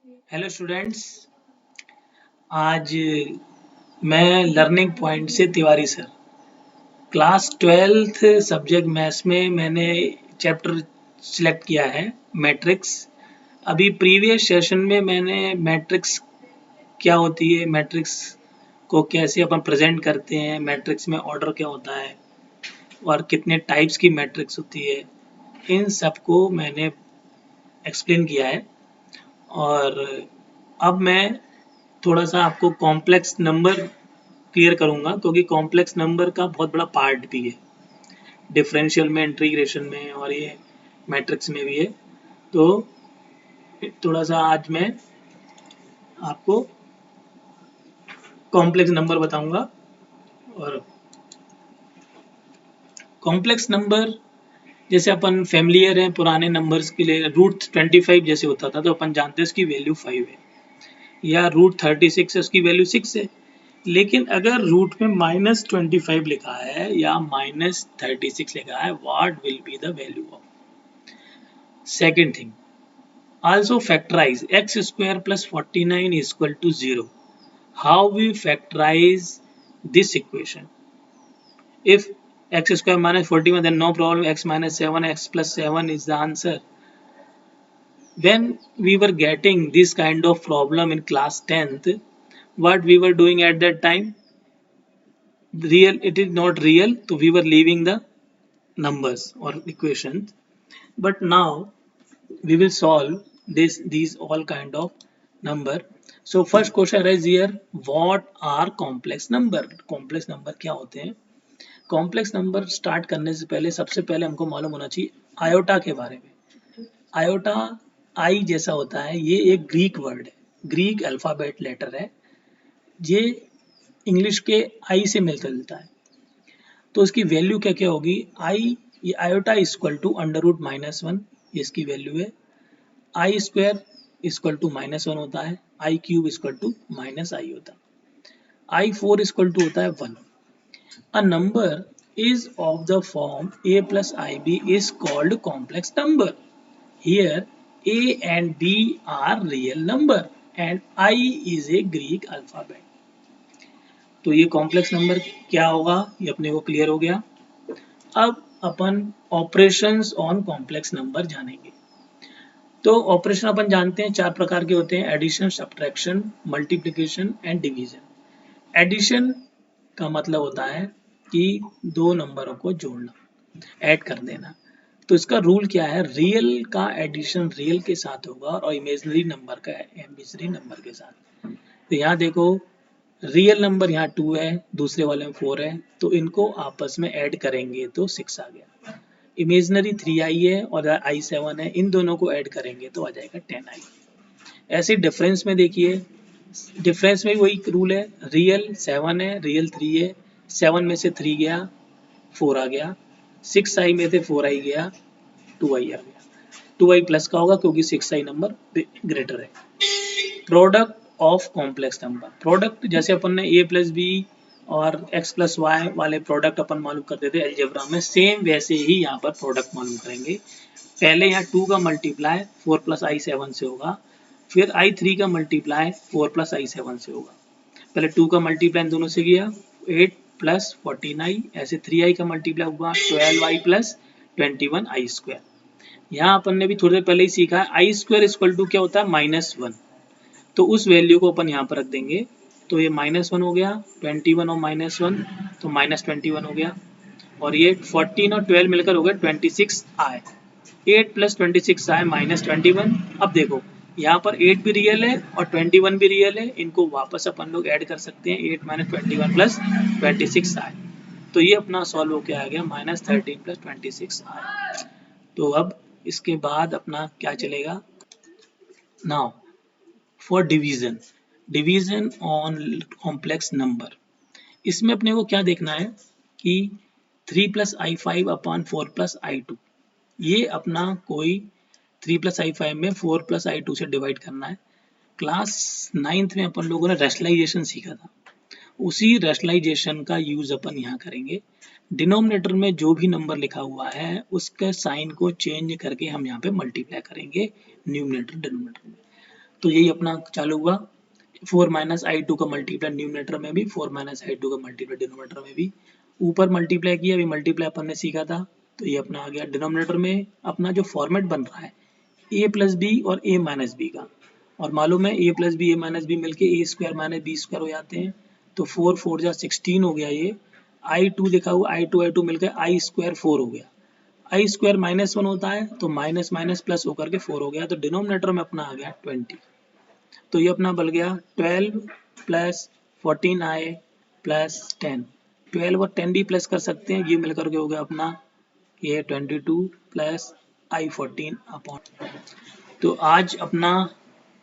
Hello students. आज मैं learning point से Tiwari sir class 12th subject maths में मैंने चैप्टर सिलेक्ट किया है मैट्रिक्स। अभी प्रीवियस सेशन में मैंने मैट्रिक्स क्या होती है, मैट्रिक्स को कैसे अपन प्रेजेंट करते हैं, मैट्रिक्स में ऑर्डर क्या होता है और कितने टाइप्स की मैट्रिक्स होती है, इन सब को मैंने एक्सप्लेन किया है। और अब मैं थोड़ा सा आपको कॉम्प्लेक्स नंबर क्लियर करूंगा, क्योंकि कॉम्प्लेक्स नंबर का बहुत बड़ा पार्ट भी है डिफरेंशियल में, इंटीग्रेशन में और ये मैट्रिक्स में भी है। तो थोड़ा सा आज मैं आपको कॉम्प्लेक्स नंबर बताऊंगा। और कॉम्प्लेक्स नंबर जैसे अपन फैमिलियर हैं पुराने नंबर्स के लिए, रूट 25 जैसे होता था तो अपन जानते हैं इसकी वैल्यू 5 है, या रूट 36 है उसकी वैल्यू 6 है। लेकिन अगर रूट में -25 लिखा है या -36 लिखा है, what will be the value of? Second thing, also factorize x square plus 49 is equal to 0. How we factorize this equation? If x square minus 41, then no problem, x minus 7, x plus 7 is the answer. When we were getting this kind of problem in class 10th, what we were doing at that time? Real, it is not real, so we were leaving the numbers or equations. But now we will solve these all kind of number. So first question is here, what are complex number? Complex number क्या होते हैं? Complex number start करने से पहले सबसे पहले हमको मालूम होना चाहिए आयोटा के बारे में। आयोटा आई जैसा होता है, ये एक ग्रीक वर्ड है, ग्रीक अल्फाबेट लेटर है, ये इंग्लिश के आई से मिलता जुलता है। तो इसकी वैल्यू क्या क्या होगी? आई, ये आयोटा इक्वल टू √-1, ये इसकी वैल्यू है। आई स्क्वायर इक्वल टू -1 होता है, आई क्यूब इक्वल टू -i होता है, आई फोर इक्वल टू होता है 1। A number is of the form a plus ib is called complex number. Here a and b are real number and I is a Greek alphabet. तो ये complex number क्या होगा, ये अपने को clear हो गया। अब अपन ऑपरेशंस ऑन कॉम्प्लेक्स नंबर जानेंगे। तो ऑपरेशन अपन जानते हैं 4 प्रकार के होते हैं, addition, subtraction, multiplication and division. Addition का मतलब होता है कि दो नंबरों को जोड़ना, ऐड कर देना। तो इसका रूल क्या है? रियल का एडिशन रियल के साथ होगा और इमेजिनरी नंबर का इमेजिनरी नंबर के साथ। तो यहाँ देखो, रियल नंबर यहाँ 2 है, दूसरे वाले में 4 है, तो इनको आपस में ऐड करेंगे तो 6 आ गया। इमेजिनरी 3i है और i 7 है, इन दोनों को ऐड करेंगे तो आ जाएगा 10i। ऐसे डिफरेंस में देखिए, डिफरेंस में वही रूल है, रियल 7 है, रियल 3 है, 7 में से 3 गया 4 आ गया, 6i में से 4i गया 2i आ गया। 2i प्लस का होगा क्योंकि 6i नंबर ग्रेटर है। Product of complex number, product जैसे अपन ने a प्लस बी और x प्लस वाई वाले प्रोडक्ट अपन मालूम करते थे अलजेब्रा में, सेम वैसे ही यहाँ पर प्रोडक्ट मालूम करेंगे। पहले यहाँ 2 का मल्टीप्लाई 4 प्लस आई 7 से होगा, फिर आई 3 का मल्टीप्लाई 4 प्लस आई 7 से होगा। पहले 2 का मल्टीप्लाई दोनों से किया 8 प्लस 14i, ऐसे 3i का मल्टीप्लाई हुआ 12i प्लस 21i स्क्वायर। यहाँ अपन ने भी थोड़ी देर पहले ही सीखा है आई स्क्वायर इक्वल टू क्या होता है? -1। तो उस वैल्यू को अपन यहाँ पर रख देंगे, तो ये -1 हो गया, 21 और -1 तो -21 हो गया, और ये 14 और 12 मिलकर हो गया 26 आए, 8 प्लस 26 आए -21। अब देखो यहाँ पर 8 भी रियल है और 21 भी रियल है, इनको वापस अपन लोग ऐड कर सकते हैं, 8 - 21 प्लस 26 आए, तो ये अपना सॉल्व होकर आ गया -13 प्लस 26 आए। तो अब इसके बाद अपना क्या चलेगा? Now for division, division on complex number, इसमें अपने को क्या देखना है कि 3 + i5 अपॉन 4 + i2, ये अपना कोई 3 + i5 में 4 + i2 से डिवाइड करना है। क्लास 9th में अपन लोगों ने रैशनलाइजेशन सीखा था, उसी रैशनलाइजेशन का यूज अपन यहाँ करेंगे। डिनोमिनेटर में जो भी नंबर लिखा हुआ है उसके साइन को चेंज करके हम यहाँ पे मल्टीप्लाई करेंगे न्यूमरेटर डिनोमिनेटर में। तो यही अपना चालू हुआ 4 माइनस आई टू का मल्टीप्लाई न्यूमिनेटर में भी, 4 माइनस आई टू का मल्टीप्लाई डिनोमिनेटर में भी, ऊपर मल्टीप्लाई किया, अभी मल्टीप्लाई अपन ने सीखा था, तो ये अपना आ गया डिनोमिनेटर में। अपना जो फॉर्मेट बन रहा है a प्लस बी और a माइनस बी का, और मालूम है a plus B a minus B मिलके a square minus B square हो जाते हैं, तो 4 4 जा 16 हो गया ये, i2 लिखा हुआ i2 मिलकर i स्क्वायर 4 हो गया, i स्क्वायर -1 होता है तो माइनस माइनस प्लस होकर के 4 हो गया, तो डिनोमिनेटर में अपना आ गया 20, तो ये अपना बन गया 12 प्लस 14i प्लस 10, 12 और 10 भी प्लस कर सकते हैं, ये मिलकर के हो गया अपना ये 22 प्लस i14 अपॉन। तो आज अपना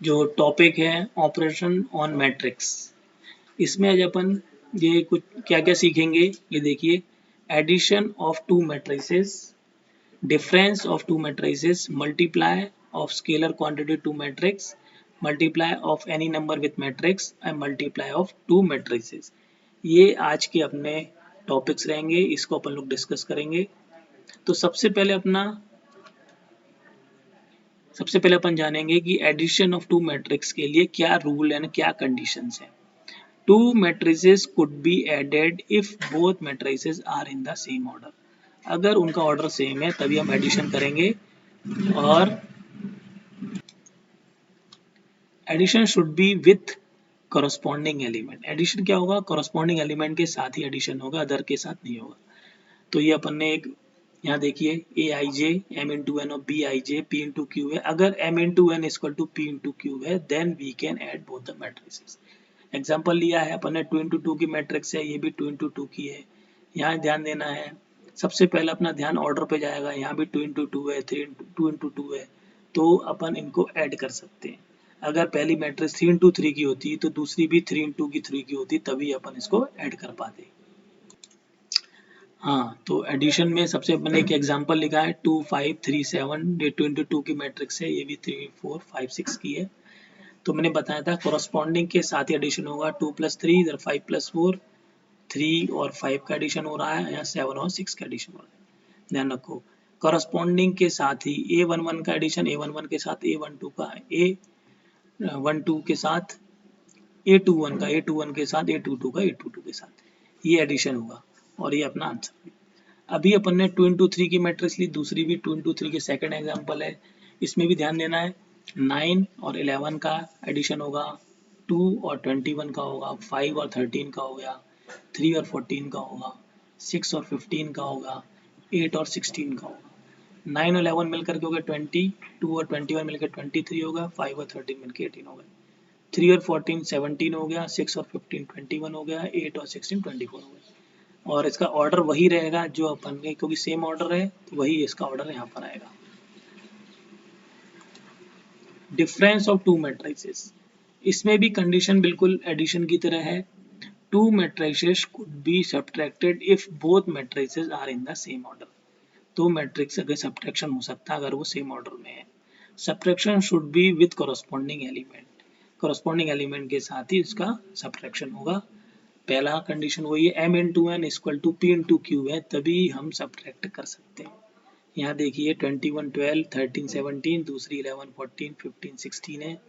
जो टॉपिक है ऑपरेशन ऑन मैट्रिक्स, इसमें आज अपन ये कुछ क्या क्या सीखेंगे, ये देखिए, addition of two matrices, difference of two matrices, multiply of scalar quantity to matrix, multiply of any number with matrix and multiply of two matrices। ये आज के अपने टॉपिक्स रहेंगे, इसको अपन लोग डिस्कस करेंगे। तो सबसे पहले अपन जानेंगे कि एडिशन ऑफ टू मैट्रिक्स के लिए क्या रूल एंड क्या कंडीशंस हैं। Two matrices could be added if both matrices are in the same order, अगर उनका ऑर्डर सेम है तभी हम एडिशन करेंगे, और addition should be with corresponding element. Addition क्या होगा, कॉरस्पॉन्डिंग एलिमेंट के साथ ही एडिशन होगा, अदर के साथ नहीं होगा। तो ये अपन ने एक यहाँ देखिए A I J M into N और B I J P into Q है, अगर M into N equal to P into Q है then we can add both the matrices. Example लिया है अपन ने 2 इंटू 2 की मैट्रिक्स है, ये भी 2 इंटू 2 की है। यहाँ ध्यान देना है, सबसे पहले अपना ध्यान ऑर्डर पे जाएगा, यहाँ भी 2 इंटू 2 है, 2 इंटू 2 है, तो अपन इनको ऐड कर सकते हैं। अगर पहली मैट्रिक्स 3 इंटू 3 की होती तो दूसरी भी 3 इंटू की 3 की होती, तभी अपन इसको ऐड कर पाते। हाँ, तो एडिशन में सबसे अपन ने एक एग्जांपल लिखा है 2 5 3 7, ये 2 इंटू 2 की मैट्रिक्स है, ये भी 3 4 5 6 की है। तो मैंने बताया था कॉरस्पॉन्डिंग के साथ ही एडिशन होगा, 2 प्लस 3 इधर 5 प्लस 4, 3 और 5 का एडिशन हो रहा है, यहाँ 7 और 6 का एडिशन हो रहा है। ध्यान रखो, कॉरस्पॉन्डिंग के साथ ही A11 का एडिशन A11 के साथ A12 का, A12 के साथ A21 का, A21 के साथ A22 का, A22 के साथ, ये एडिशन होगा, और ये अपना आंसर। अभी अपन ने 2 इंटू 3 की मैट्रिक्स ली, दूसरी भी 2 इंटू 3 की सेकेंड एग्जाम्पल है, इसमें भी ध्यान देना है, 9 और 11 का एडिशन होगा, 2 और 21 का होगा, 5 और 13 का हो गया, 3 और 14 का होगा, 6 और 15 का होगा, 8 और 16 का होगा, 9 और 11 मिलकर के हो गया 20, 2 और 21 मिलकर 23 होगा, 5 और 13 मिलकर 18 होगा, 3 और 14 17 हो गया, 6 और 15 21 हो गया, 8 और 16 24 हो गया, और इसका ऑर्डर वही रहेगा जो अपन ने, क्योंकि सेम ऑर्डर है तो वही इसका ऑर्डर यहाँ पर आएगा। डिफरेंस ऑफ टू मैट्रिसेस, इसमें भी कंडीशन बिल्कुल एडिशन की तरह है। Two matrices could be subtracted if both matrices are in the same order, तो मैट्रिक्स अगर सब्ट्रैक्शन हो सकता है अगर वो सेम ऑर्डर में है। Subtraction should be with corresponding element, corresponding element के साथ ही इसका सब्ट्रैक्शन होगा। पहला कंडीशन वही है, m into N equal to P into Q है, तभी हम सब्ट्रैक्ट कर सकते हैं। यहाँ देखिए 21 12 13 17, दूसरी 11 14 15 16 है।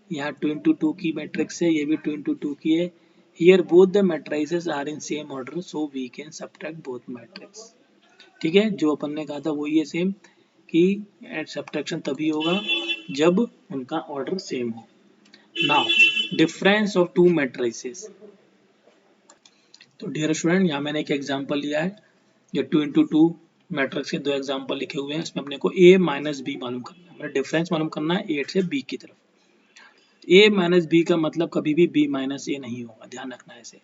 यहाँ 2 इंटू 2 की मैट्रिक्स है, ये भी 2 इंटू 2 की है। Here both the matrices are in same order, so we can subtract both matrix. ठीक है, जो अपन ने कहा था वही है सेम, कि सब्ट्रैक्शन तभी होगा जब उनका ऑर्डर सेम हो। Now difference of two matrices, तो डियर स्टूडेंट यहाँ मैंने एक एग्जांपल लिया है, जो 2 इंटू 2 मैट्रिक्स के दो एग्जांपल लिखे हुए हैं, इसमें अपने को a माइनस बी मालूम करना है, डिफरेंस मालूम करना है a से b की तरफ। a माइनस बी का मतलब कभी भी b माइनस a नहीं होगा, ध्यान रखना है इसे।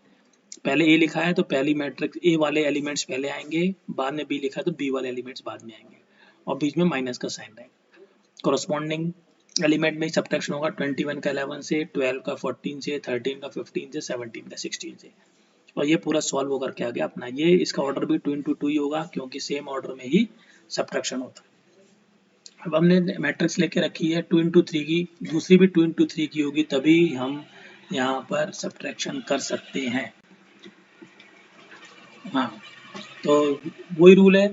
पहले a लिखा है तो पहली मैट्रिक्स a वाले एलिमेंट्स पहले आएंगे, बाद में b लिखा है तो b वाले एलिमेंट्स बाद में आएंगे, और बीच में माइनस का साइन रहेगा। कॉरस्पॉन्डिंग एलिमेंट में सब्ट्रैक्शन होगा 21 का 11 से, 12 का 14 से, 13 का 15 से, 17 का 16 से, और ये पूरा सॉल्व होकर के आ गया अपना। ये इसका ऑर्डर भी 2 इंटू 2 ही होगा, क्योंकि सेम ऑर्डर में ही सब्ट्रैक्शन होता है। अब हमने मैट्रिक्स लेके रखी है 2 इंटू 3 की, दूसरी भी 2 इंटू 3 की होगी, तभी हम यहाँ पर सब्ट्रैक्शन कर सकते हैं। हाँ, तो वही रूल है,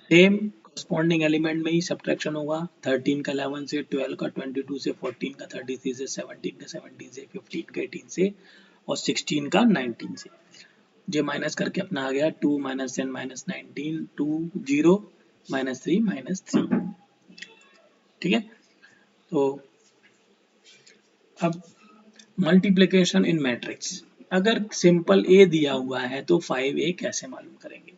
सेम करस्पॉन्डिंग एलिमेंट में ही सब्ट्रैक्शन होगा। 13 का 11 से, 12 का 22 से, 14 का 33 से, 17 का 17 से, 15 का 18 से और 16 का 19 से। जो माइनस करके अपना आ गया 2 माइनस 10 माइनस 19, 2 0 माइनस 3 माइनस 3। ठीक है, तो अब मल्टीप्लिकेशन इन मैट्रिक्स। अगर सिंपल ए दिया हुआ है तो 5a कैसे मालूम करेंगे?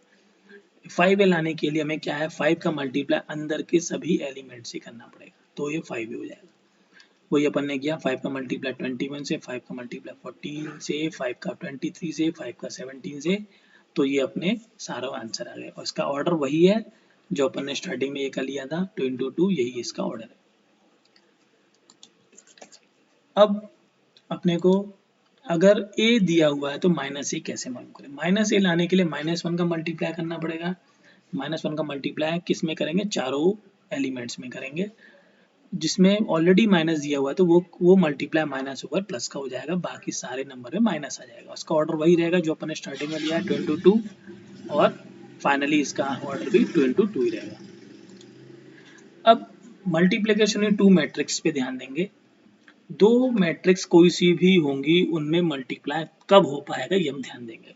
5a लाने के लिए हमें क्या है, 5 का मल्टीप्लाई अंदर के सभी एलिमेंट से करना पड़ेगा, तो ये 5a हो जाएगा। वही अपन ने किया, 5 का मल्टीप्लाई 21 से, 5 का मल्टीप्लाई 14 से, 5 का 23 से, 5 का 17 से, तो ये अपने सारा आंसर आ गया। और इसका ऑर्डर वही है जो अपन ने स्टार्टिंग में ये कर लिया था, 2 into 2, यही इसका ऑर्डर है। अब अपने को अगर a दिया हुआ है तो माइनस ए कैसे मालूम करें? माइनस ए लाने के लिए -1 का मल्टीप्लाई करना पड़ेगा। -1 का मल्टीप्लाई किस में करेंगे? चारों एलिमेंट्स में करेंगे। जिसमें ऑलरेडी माइनस दिया हुआ है तो वो मल्टीप्लाई माइनस होकर प्लस का हो जाएगा, बाकी सारे नंबर में माइनस आ जाएगा। उसका ऑर्डर वही रहेगा जो अपन ने स्टार्टिंग में लिया है, 2 into 2, और फाइनली इसका ऑर्डर भी 2 into 2 ही रहेगा। अब मल्टीप्लिकेशन इन टू मैट्रिक्स पे ध्यान देंगे। दो मैट्रिक्स कोई सी भी होंगी, उनमें मल्टीप्लाई कब हो पाएगा ये हम ध्यान देंगे।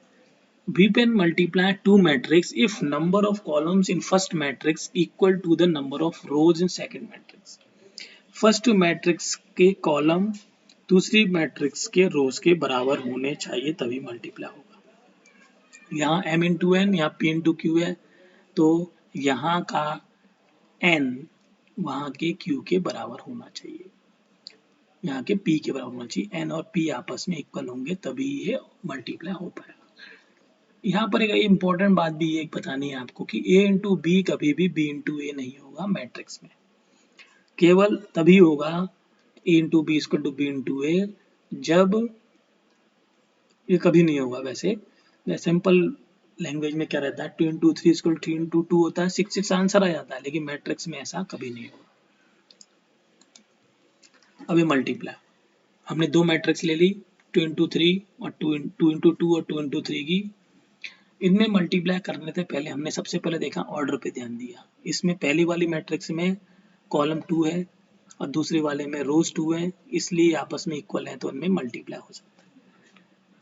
We can multiply two matrix if number of columns in first matrix equal to the number of rows in second matrix. First matrix के कॉलम दूसरी मैट्रिक्स के रोज के बराबर होने चाहिए, तभी मल्टीप्लाई होगा। यहाँ m इंटू एन, यहाँ p इंटू क्यू है, तो यहाँ का n वहाँ के q के बराबर होना चाहिए, यहाँ के p के बराबर होना चाहिए। n और p आपस में इक्वल होंगे तभी ये मल्टीप्लाई हो पाएगा। यहाँ पर एक इम्पोर्टेंट बात भी ये बतानी है आपको कि a इंटू बी कभी भी b इंटू ए नहीं होगा मैट्रिक्स में। केवल तभी होगा a into B equal to B into A, जब ये कभी नहीं होगा। वैसे सिंपल लैंग्वेज में क्या रहता है, 2 इंटू 3 इक्वल 3 इंटू 2 होता है, 6 आंसर आ जाता है, लेकिन मैट्रिक्स में ऐसा कभी नहीं होगा। अब ये मल्टीप्लाई हमने दो मैट्रिक्स ले ली, 2 इंटू 3 और 2 इंटू 2 और 2 इंटू 3 की। इनमें मल्टीप्लाई करने से पहले हमने सबसे पहले देखा ऑर्डर पे ध्यान दिया। इसमें पहली वाली मैट्रिक्स में कॉलम 2 है और दूसरे वाले में रोज 2 है, इसलिए आपस में इक्वल है तो इनमें मल्टीप्लाई हो सकता है।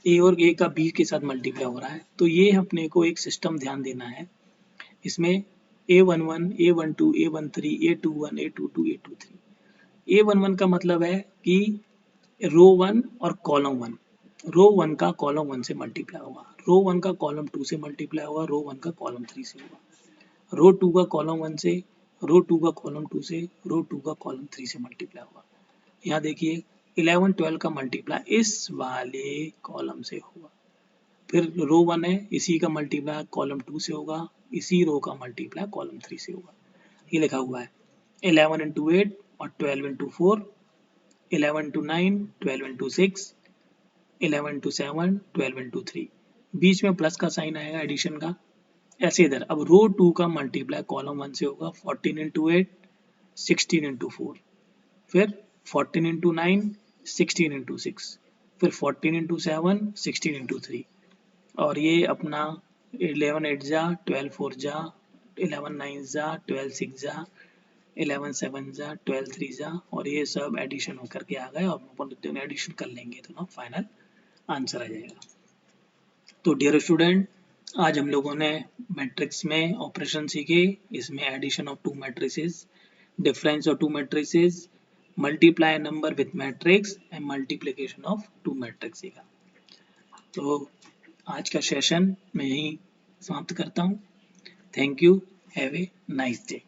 ए और ए का बी के साथ मल्टीप्लाई हो रहा है, तो ये अपने को एक सिस्टम ध्यान देना है। इसमें A11, A12, A13, A21, A22, A23। A11 का मतलब है कि रो 1 और कॉलम 1, रो 1 का कॉलम 1 से मल्टीप्लाई होगा, रो 1 का कॉलम 2 से मल्टीप्लाई होगा, रो 1 का कॉलम 3 से होगा, रो 2 का कॉलम 1 से, रो 2 का कॉलम 2 से, रो 2 का कॉलम 3 से मल्टीप्लाई होगा। यहाँ देखिए 11 12 का मल्टीप्लाई इस वाले कॉलम से होगा, फिर रो 1 है, इसी का मल्टीप्लाई कॉलम 2 से होगा, इसी रो का मल्टीप्लाई कॉलम 3 से होगा। ये लिखा हुआ है 11 इंटू 8 और 12 into 4, 11 into 9, 12 into 6, 11 into 7, 12 into 3। बीच में प्लस का साइन आएगा एडिशन का। ऐसे इधर अब रो 2 का मल्टीप्लाई कॉलम 1 से होगा, 14 इंटू 8, 16 इंटू 4, फिर 14 इंटू 9, 16 इंटू 6, फिर 14 इंटू 7, 16 इंटू 3। और ये अपना 11 8 जा, 12 4 जा, 11 9 जा, 12 6 जा, 11 7 जा, 12 3 जा, और ये सब एडिशन होकर के आ गए, और अपन एडिशन कर लेंगे तो ना फाइनल आंसर आ जाएगा। तो डियर स्टूडेंट, आज हम लोगों ने मैट्रिक्स में ऑपरेशन सीखे। इसमें addition of two matrices, difference of two matrices, multiply number with matrix and multiplication of two matrix सीखा। तो आज का सेशन मैं यहीं समाप्त करता हूँ। Thank you, have a nice day.